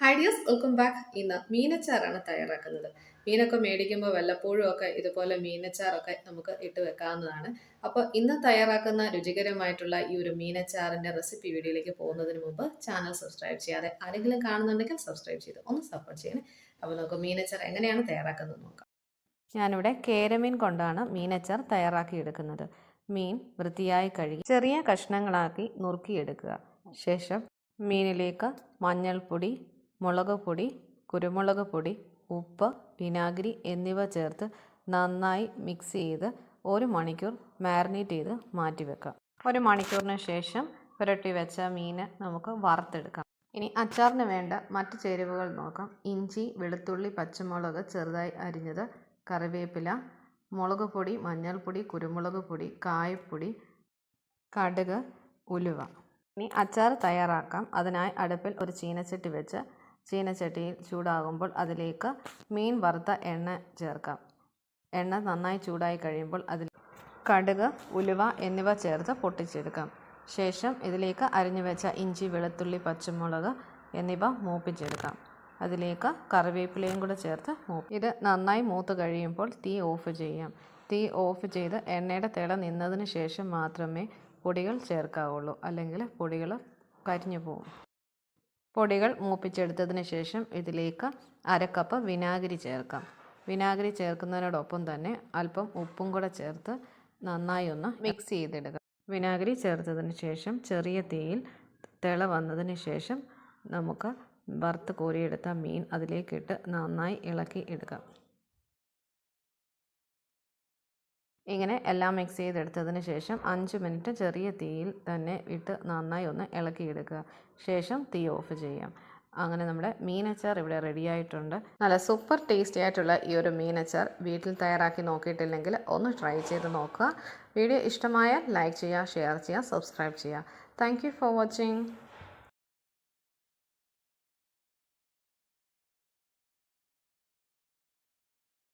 Hi dears, welcome back. ഇന്ന് മീനച്ചാറാണ് തയ്യാറാക്കുന്നത്. മീനൊക്കെ മേടിക്കുമ്പോൾ വല്ലപ്പോഴും ഒക്കെ ഇതുപോലെ മീനച്ചാറൊക്കെ നമുക്ക് ഇട്ട് വെക്കാവുന്നതാണ്. അപ്പോൾ ഇന്ന് തയ്യാറാക്കുന്ന രുചികരമായിട്ടുള്ള ഈ ഒരു മീനച്ചാറിൻ്റെ റെസിപ്പി വീഡിയോയിലേക്ക് പോകുന്നതിന് മുമ്പ് ചാനൽ സബ്സ്ക്രൈബ് ചെയ്യാതെ ആരെങ്കിലും കാണുന്നുണ്ടെങ്കിൽ സബ്സ്ക്രൈബ് ചെയ്ത് ഒന്ന് സപ്പോർട്ട് ചെയ്യണേ. അപ്പോൾ നമുക്ക് മീനച്ചാർ എങ്ങനെയാണ് തയ്യാറാക്കുന്നത് നോക്കാം. ഞാനിവിടെ കേരമീൻ കൊണ്ടാണ് മീനച്ചാർ തയ്യാറാക്കിയെടുക്കുന്നത്. മീൻ വൃത്തിയായി കഴുകി ചെറിയ കഷ്ണങ്ങളാക്കി നുറുക്കിയെടുക്കുക. ശേഷം മീനിലേക്ക് മഞ്ഞൾപ്പൊടി, മുളക് പൊടി, കുരുമുളക് പൊടി, ഉപ്പ്, വിനാഗിരി എന്നിവ ചേർത്ത് നന്നായി മിക്സ് ചെയ്ത് 1 മണിക്കൂർ മാരിനേറ്റ് ചെയ്ത് മാറ്റി വെക്കാം. 1 മണിക്കൂറിന് ശേഷം പുരട്ടി വെച്ച മീൻ നമുക്ക് വറുത്തെടുക്കാം. ഇനി അച്ചാറിന് വേണ്ട മറ്റ് ചേരുവകൾ നോക്കാം. ഇഞ്ചി, വെളുത്തുള്ളി, പച്ചമുളക് ചെറുതായി അരിഞ്ഞത്, കറിവേപ്പില, മുളക് പൊടി, മഞ്ഞൾപ്പൊടി, കുരുമുളക് പൊടി, കായപ്പൊടി, കടുക്, ഉലുവ. ഇനി അച്ചാർ തയ്യാറാക്കാം. അതിനായി അടുപ്പിൽ ഒരു ചീനച്ചട്ടി വെച്ച് ചീനച്ചട്ടിയിൽ ചൂടാകുമ്പോൾ അതിലേക്ക് മീൻ വറുത്ത എണ്ണ ചേർക്കാം. എണ്ണ നന്നായി ചൂടായി കഴിയുമ്പോൾ അതിൽ കടുക്, ഉലുവ എന്നിവ ചേർത്ത് പൊട്ടിച്ചെടുക്കാം. ശേഷം ഇതിലേക്ക് അരിഞ്ഞു വെച്ച ഇഞ്ചി, വെളുത്തുള്ളി, പച്ചമുളക് എന്നിവ മൂപ്പിച്ചെടുക്കാം. അതിലേക്ക് കറിവേപ്പിലയും കൂടെ ചേർത്ത് ഇത് നന്നായി മൂത്ത് കഴിയുമ്പോൾ തീ ഓഫ് ചെയ്യാം. തീ ഓഫ് ചെയ്ത് എണ്ണയുടെ തിള നിന്നതിന് ശേഷം മാത്രമേ പൊടികൾ ചേർക്കാവുള്ളൂ, അല്ലെങ്കിൽ പൊടികൾ കരിഞ്ഞു പോകും. പൊടികൾ മൂപ്പിച്ചെടുത്തതിന് ശേഷം ഇതിലേക്ക് 1/2 കപ്പ് വിനാഗിരി ചേർക്കാം. വിനാഗിരി ചേർക്കുന്നതിനോടൊപ്പം തന്നെ അല്പം ഉപ്പും കൂടെ ചേർത്ത് നന്നായി ഒന്ന് മിക്സ് ചെയ്തെടുക്കുക. വിനാഗിരി ചേർത്തതിന് ശേഷം ചെറിയ തീയിൽ തിള വന്നതിന് ശേഷം നമുക്ക് വറുത്ത് കോരിയെടുത്ത മീൻ അതിലേക്കിട്ട് നന്നായി ഇളക്കി എടുക്കാം. ഇങ്ങനെ എല്ലാം മിക്സ് ചെയ്തെടുത്തതിന് ശേഷം 5 മിനിറ്റ് ചെറിയ തീയിൽ തന്നെ ഇട്ട് നന്നായി ഒന്ന് ഇളക്കിയെടുക്കുക. ശേഷം തീ ഓഫ് ചെയ്യാം. അങ്ങനെ നമ്മുടെ മീനച്ചാർ ഇവിടെ റെഡി ആയിട്ടുണ്ട്. നല്ല സൂപ്പർ ടേസ്റ്റി ആയിട്ടുള്ള ഈ ഒരു മീനച്ചാർ വീട്ടിൽ തയ്യാറാക്കി നോക്കിയിട്ടില്ലെങ്കിൽ ഒന്ന് ട്രൈ ചെയ്ത് നോക്കുക. വീഡിയോ ഇഷ്ടമായാൽ ലൈക്ക് ചെയ്യുക, ഷെയർ ചെയ്യുക, സബ്സ്ക്രൈബ് ചെയ്യുക. Thank you for watching.